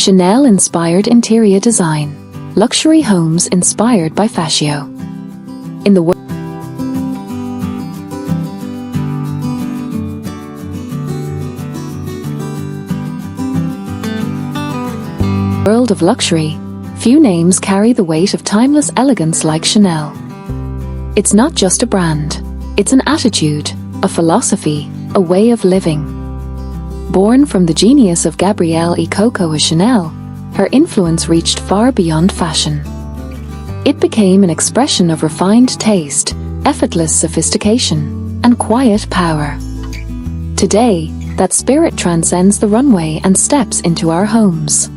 Chanel-inspired interior design. Luxury homes inspired by fascio. In the world of luxury, few names carry the weight of timeless elegance like Chanel. It's not just a brand, it's an attitude, a philosophy, a way of living. Born from the genius of Gabrielle E. Coco Chanel, her influence reached far beyond fashion. It became an expression of refined taste, effortless sophistication, and quiet power. Today, that spirit transcends the runway and steps into our homes.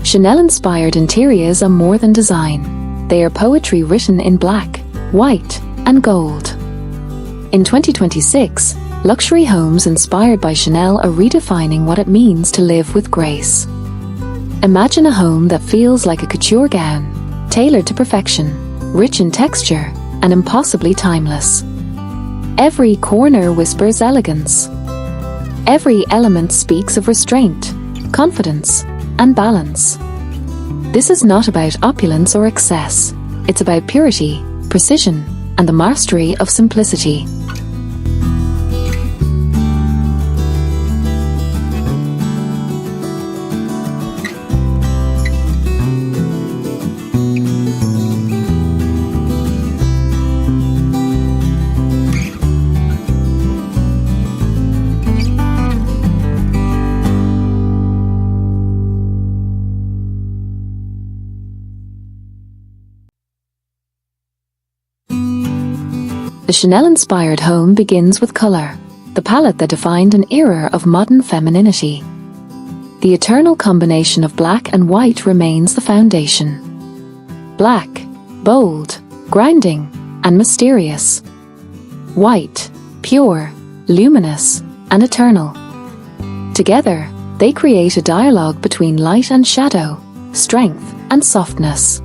Chanel-inspired interiors are more than design. They are poetry written in black, white, and gold. In 2026, luxury homes inspired by Chanel are redefining what it means to live with grace. Imagine a home that feels like a couture gown, tailored to perfection, rich in texture, and impossibly timeless. Every corner whispers elegance. Every element speaks of restraint, confidence, and balance. This is not about opulence or excess. It's about purity, precision, and the mastery of simplicity. The Chanel-inspired home begins with color, the palette that defined an era of modern femininity. The eternal combination of black and white remains the foundation. Black, bold, grinding, and mysterious. White, pure, luminous, and eternal. Together, they create a dialogue between light and shadow, strength and softness.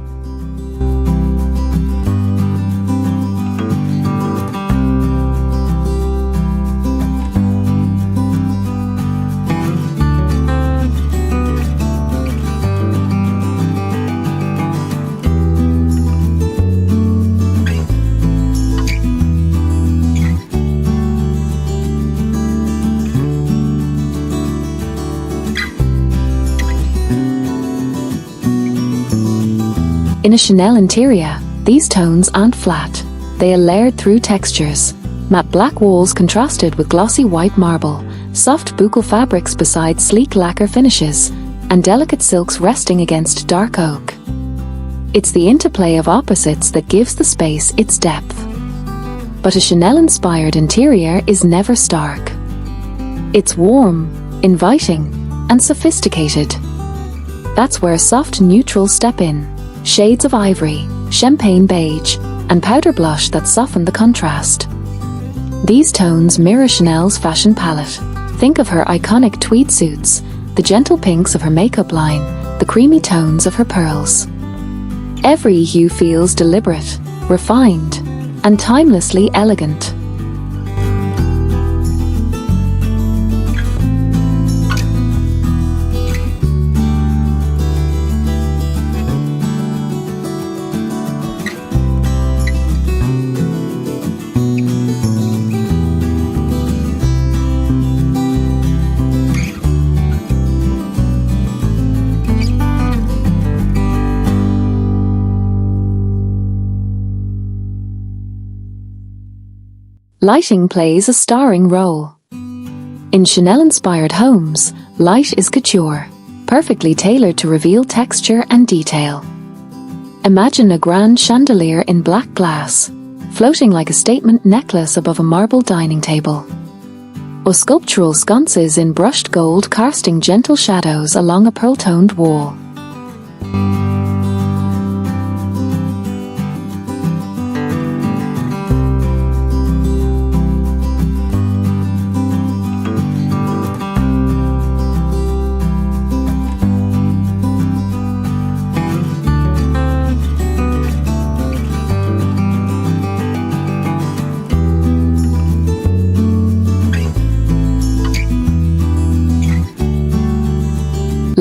In a Chanel interior, these tones aren't flat. They are layered through textures. Matte black walls contrasted with glossy white marble, soft buccal fabrics beside sleek lacquer finishes, and delicate silks resting against dark oak. It's the interplay of opposites that gives the space its depth. But a Chanel-inspired interior is never stark. It's warm, inviting, and sophisticated. That's where soft neutrals step in. Shades of ivory, champagne beige, and powder blush that soften the contrast. These tones mirror Chanel's fashion palette. Think of her iconic tweed suits, the gentle pinks of her makeup line, the creamy tones of her pearls. Every hue feels deliberate, refined, and timelessly elegant. Lighting plays a starring role. In Chanel-inspired homes, light is couture, perfectly tailored to reveal texture and detail. Imagine a grand chandelier in black glass, floating like a statement necklace above a marble dining table. Or sculptural sconces in brushed gold casting gentle shadows along a pearl-toned wall.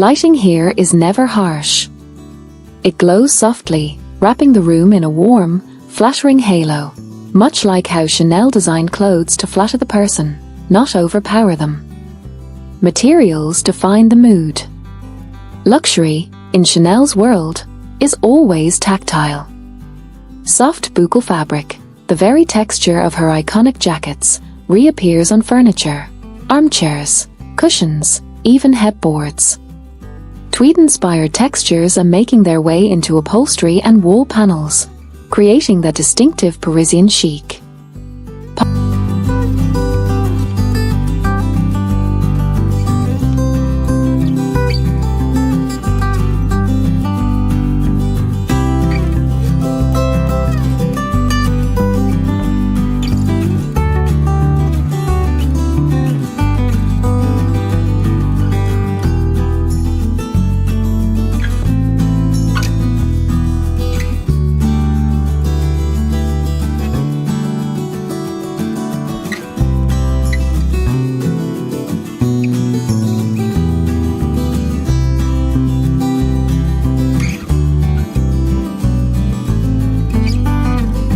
Lighting here is never harsh. It glows softly, wrapping the room in a warm, flattering halo, much like how Chanel designed clothes to flatter the person, not overpower them. Materials define the mood. Luxury, in Chanel's world, is always tactile. Soft buccal fabric, the very texture of her iconic jackets, reappears on furniture, armchairs, cushions, even headboards. Tweed-inspired textures are making their way into upholstery and wall panels, creating that distinctive Parisian chic.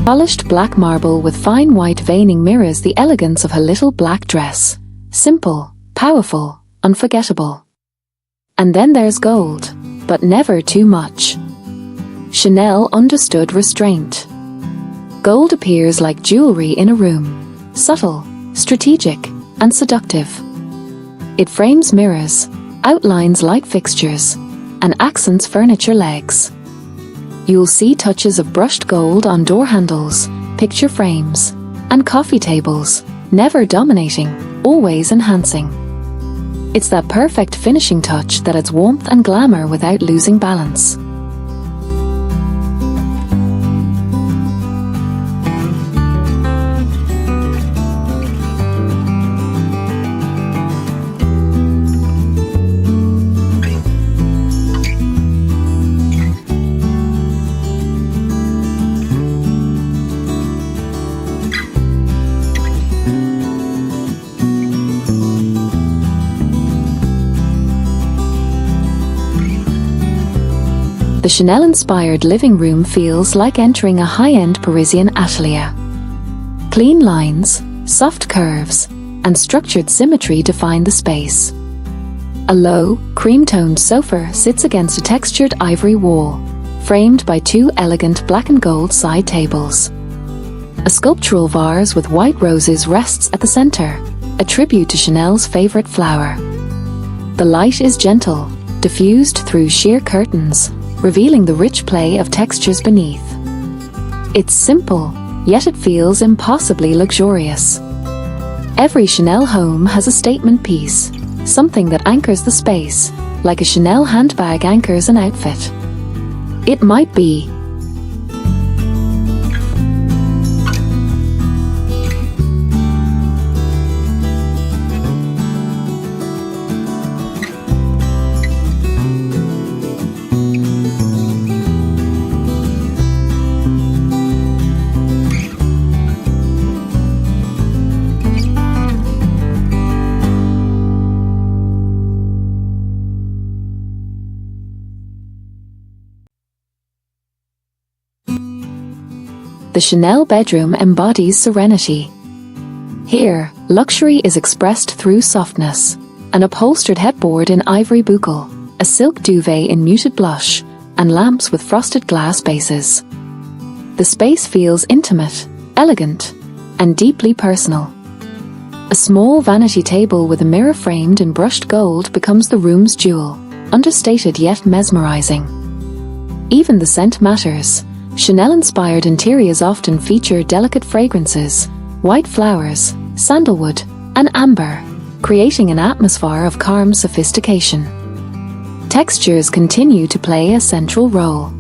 Polished black marble with fine white veining mirrors the elegance of her little black dress. Simple, powerful, unforgettable. And then there's gold, but never too much. Chanel understood restraint. Gold appears like jewelry in a room, subtle, strategic, and seductive. It frames mirrors, outlines light fixtures, and accents furniture legs. You'll see touches of brushed gold on door handles, picture frames, and coffee tables, never dominating, always enhancing. It's that perfect finishing touch that adds warmth and glamour without losing balance. The Chanel-inspired living room feels like entering a high-end Parisian atelier. Clean lines, soft curves, and structured symmetry define the space. A low, cream-toned sofa sits against a textured ivory wall, framed by two elegant black and gold side tables. A sculptural vase with white roses rests at the center, a tribute to Chanel's favorite flower. The light is gentle, diffused through sheer curtains, revealing the rich play of textures beneath. It's simple, yet it feels impossibly luxurious. Every Chanel home has a statement piece, something that anchors the space, like a Chanel handbag anchors an outfit. It might be the Chanel bedroom embodies serenity. Here, luxury is expressed through softness. An upholstered headboard in ivory buccal, a silk duvet in muted blush, and lamps with frosted glass bases. The space feels intimate, elegant, and deeply personal. A small vanity table with a mirror framed in brushed gold becomes the room's jewel, understated yet mesmerizing. Even the scent matters. Chanel-inspired interiors often feature delicate fragrances, white flowers, sandalwood, and amber, creating an atmosphere of calm sophistication. Textures continue to play a central role.